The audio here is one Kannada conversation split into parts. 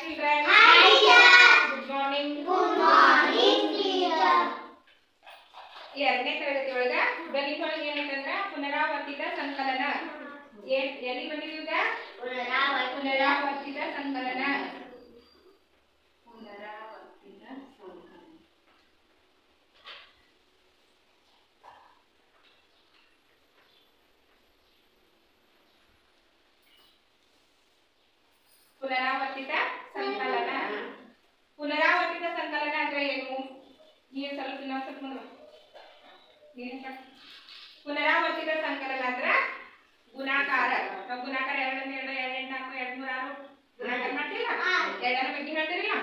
children. Hi teacher. Good morning. Good morning teacher. ಎರಡನೇ ತರಗತಿ ಒಳಗ ಗಣಿತ ಒಳಗ ಏನೈತಂದ್ರ ಪುನರಾವರ್ತಿತ ಸಂಕಲನ. ಎಲ್ಲಿ ಬಂದಿದ್ದೀವಿ ಈಗ? ಪುನರಾವರ್ತಿತ ಸಂಕಲನ. ಪುನರಾವರ್ತಿತ ಸಂಕಲನ. ಪುನರಾವರ್ತಿತ ಸಂಕಲನ ಅಂದ್ರೆ ಏನು? ನೀವು ಸ್ವಲ್ಪ ಮುಂದೆ ಪುನರಾವರ್ತಿತ ಸಂಕಲನ ಅಂದ್ರ ಗುಣಾಕಾರ. ನಾವು ಗುಣಾಕಾರ 2 2 2 8 4 2 3 6 ಗುಣಾಕಾರ ಮಾಡ್ತೀರಾ? ಎರಡರ ಬಗ್ಗೆ ಹೇಳ್ತೀರಿಲ್ಲ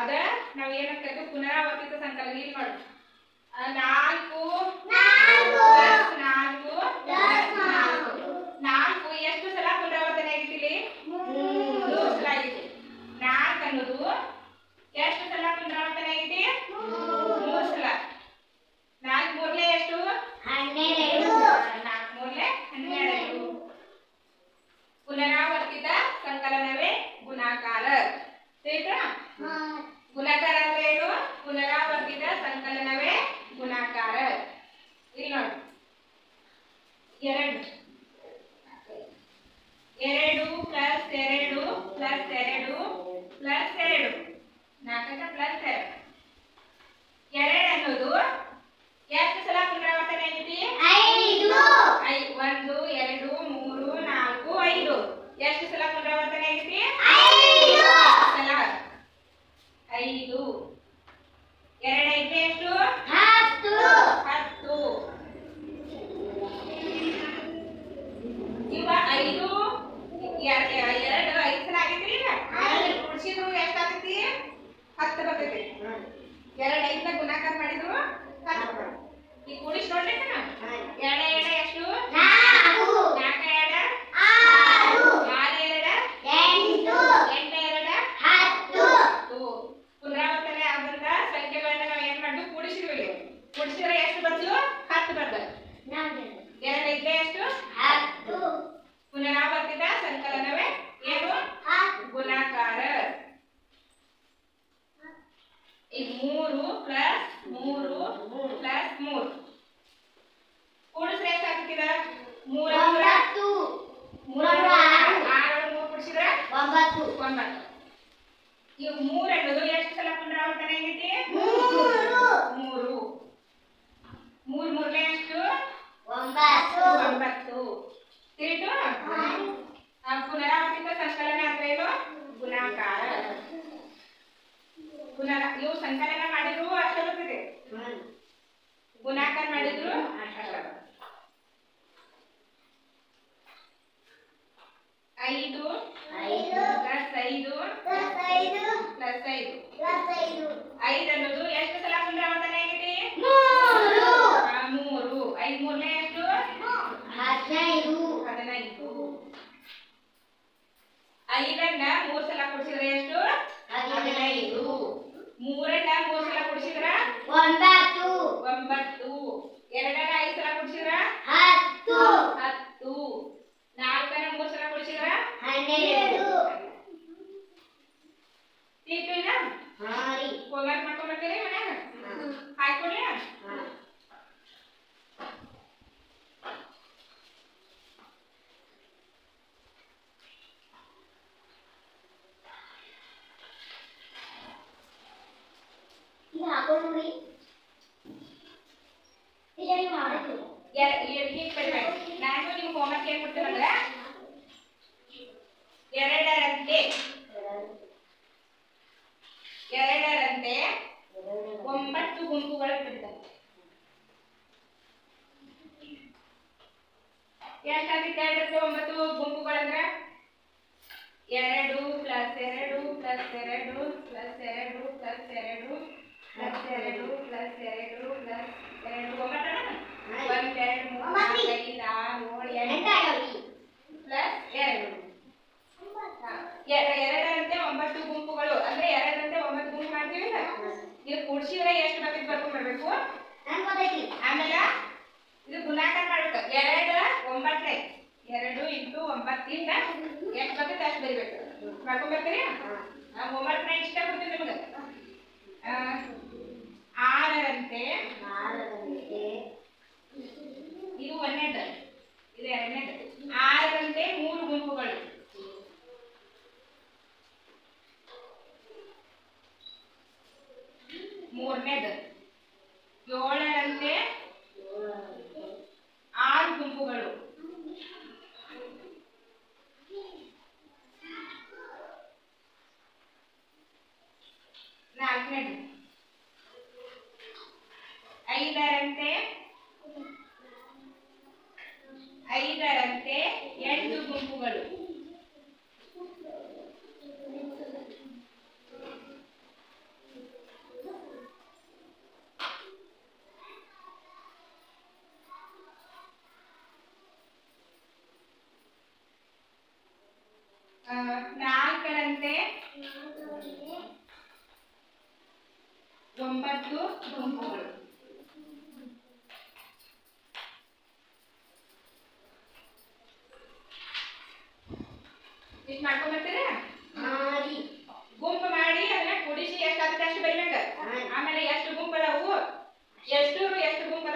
ಅದ ನಾವ್ ಏನಂತೇವೆ ಪುನರಾವರ್ತಿತ ಸಂಕಲನ. ಇಲ್ಲಿ ನೋಡಿ 4 ಎಷ್ಟು ಸಲ ಪುನರಾವರ್ತನೆ ಆಗಿತ್ತು? 3 ಸಲ ಆಗಿದೆ. 4 ಅನ್ನೋದು ಎಷ್ಟು ಸಲ ಪುನರಾವರ್ತನೆ ಆಗಿದೆ? 3 ಸಲ. 4 ಮೂರಲೆ ಎಷ್ಟು? 12. 4 ಮೂರಲೆ 12. ಪುನರಾವರ್ತಿತ ಸಂಕಲನವೇ ಗುಣಾಕಾರ. ತಿಳಿತಾ? ಗುಣಾಕಾರ ಅಂದ್ರೆ ಏನು? ಪುನರಾವರ್ತಿತ ಸಂಕಲನವೇ ಗುಣಾಕಾರ. ಇಲ್ಲಿ ನೋಡಿ 2 2 ಪ್ಲಸ್ 2 ಪ್ಲಸ್ 2 ಪ್ಲಸ್ 2 4 ಪ್ಲಸ್ 2 2 ಅನ್ನೋದು ಎಷ್ಟು ಸಲ ಪುನರಾವರ್ತನೆ ಆಗೈತಿ? 5. 1 2 3 4 5 ಎಷ್ಟು ಸಲ ಪುನರಾವರ್ತನೆ ಆಗೈತಿ? 5 ಸಲ. 5 2 ಐತೆ ಎಷ್ಟು? 10. 10 ಇವ 5 2 5 ಸಲ ಆಗೈತಿ. ಈಗ ಕೂಡಿಸಿದ್ರು ಎಷ್ಟು ಆಗೈತಿ? 10 ಬರ್ತೈತಿ. 2 5ನ ಗುಣಾಕಾರ ಮಾಡಿದ್ರು 10 ಬರ್ತೈತಿ. ಈ ಕೂಡಿಸಿ ನೋಡ್ರಿ ನಾನು 2 2 ಎಷ್ಟು? 4 4 2 6 6 2 8 8 2 10. ಪುನರಾವರ್ತನೆ ಆದಂತ ಸಂಖ್ಯೆಗಳನ್ನ ನಾವು ಏನ್ ಮಾಡಿದ್ವಿ? ಕೂಡಿಸಿದ್ವಿ. ಕೂಡಿಸಿದ್ರೆ ಎಷ್ಟು ಬಂತು? 10 ಬಂತು. 2 5 ಎಷ್ಟು? 10. ಪುನರಾವರ್ತಿತ ಸಂಕಲನವೇ ಏನು? ಗುಣಾಕಾರ. ಈಗ 3 ಪ್ಲಸ್ 3 ಪ್ಲಸ್ 3 ಕೂಡಿಸಿದ್ರೆ ಎಷ್ಟು ಆಗ್ತಿದೆ? 3 9 3 ಕೂಡಿಸಿದ್ರೆ 9. ಈಗ 3 ಅನ್ನೋದು ಎಷ್ಟು ಸಲ ಪುನರಾವರ್ತನೆ ಆಗೈತಿ? 3 3 ಮೂರಲೆ ಎಷ್ಟು? 9. ತಿಳಿತು? ಪುನರಾವರ್ತಿತ ಸಂಕಲನ ಅಂದ್ರೆ ಏನು? ಗುಣಾಕಾರ. ಇವು ಸಂಕಲನ ಮಾಡಿದ್ರು ಅಷ್ಟೇ ಬರ್ತದೆ, ಗುಣಾಕಾರ ಮಾಡಿದ್ರು ಅಷ್ಟೇ ಬರ್ತದೆ. 5 ಪ್ಲಸ್ 5 ಪ್ಲಸ್ 5 5 ಅನ್ನೋದು ಎಷ್ಟು ಸಲ ಪುನರಾವರ್ತನೆ ಆಗೈತಿ? 3. 5 ಮೂರಲೆ ಎಷ್ಟು? 15. 5ನ್ನ 3 ಸಲ ಕೂಡಿಸಿದ್ರೆ ಎಷ್ಟು? 15. 3ನ್ನ 3 ಸಲ ಕೂಡಿಸಿದ್ರೆ 9. 2ನ್ನ 5 ಸಲ ಕೂಡಿಸಿದ್ರೆ 10. 4ನ್ನ 3 ಸಲ ಕೂಡಿಸಿದ್ರೆ 12. ತಿಳ್ತಿಲ್ಲ? ಹೋಮ್ವರ್ಕ್ ಮಾಡ್ಕೊಂಡ್ಬರ್ತೀರಿ ಮನ್ಯಾಗ? ಹಾಕ್ಕೊಡ್ಲಿ? ನಾನು ನಿಮ್ಗೆ ಹೋಮ್ವರ್ಕ್ ಏನ್ ಕೊಡ್ತೀನಂದ್ರೆ 2ರಂತೆ 9 ಗುಂಪುಗಳು ಬಿಡ್ತಾರೆ. ಎಷ್ಟಾಗುತ್ತೆ? 2ರಂತೆ 9 ಗುಂಪುಗಳಂದ್ರೆ 2 plus 2 plus 2 plus 2 plus 2 plus 2 plus 2 plus 2 1 2 3 4 5 6 7 8 plus 2. 2ರಂತೆ 9 ಗುಂಪುಗಳು ಅಂದ್ರೆ 2ರಂತೆ 9 ಗುಂಪು ಮಾಡ್ತೀವಿ. ನೀವು ಕೂಡಿಸಿದ್ರೆ ಎಷ್ಟು ಬರ್ತೈತಿ ಬರ್ಕೊಂಡ್ ಬರ್ಬೇಕು. ಆಮೇಲೆ ಇದು ಗುಣಾಕಾರ ಮಾಡ್ಬೇಕು. 2 9 2 × 9 ಇಂದ ಎಷ್ಟು ಬರ್ತೈತಿ ಅಷ್ಟು ಬರಿಬೇಕು. ಮಾಡ್ಕೊಂಡ್ ಬರ್ತೀರಿ? ಹೋಮ್ವರ್ಕ್ ನಾ ಇಷ್ಟ ಕೊಡ್ತೀನಿ ನಿಮಗೆ. 6ರಂತೆ ಇದು ಒಂದನೇದು, ಇದು ಎರಡನೇದು. 6ರಂತೆ 3 ಗುಂಪುಗಳು. 3ನೇದು 7ರಂತೆ 6 ಗುಂಪುಗಳು. 4ನೇದು 5ರಂತೆ 8 ಗುಂಪುಗಳು. 4ರಂತೆ 9 ಗುಂಪುಗಳು. ಇಷ್ಟು ಮಾಡ್ಕೊಂಡ್ಬರ್ತೀರಾ? ಗುಂಪು ಮಾಡಿ ಅದನ್ನ ಕೂಡಿಸಿ ಎಷ್ಟಾಗುತ್ತೆ ಅಷ್ಟು ಬರಿಬೇಕು. ಆಮೇಲೆ ಎಷ್ಟು ಗುಂಪು ಅದಾವು, ಎಷ್ಟು ಗುಂಪು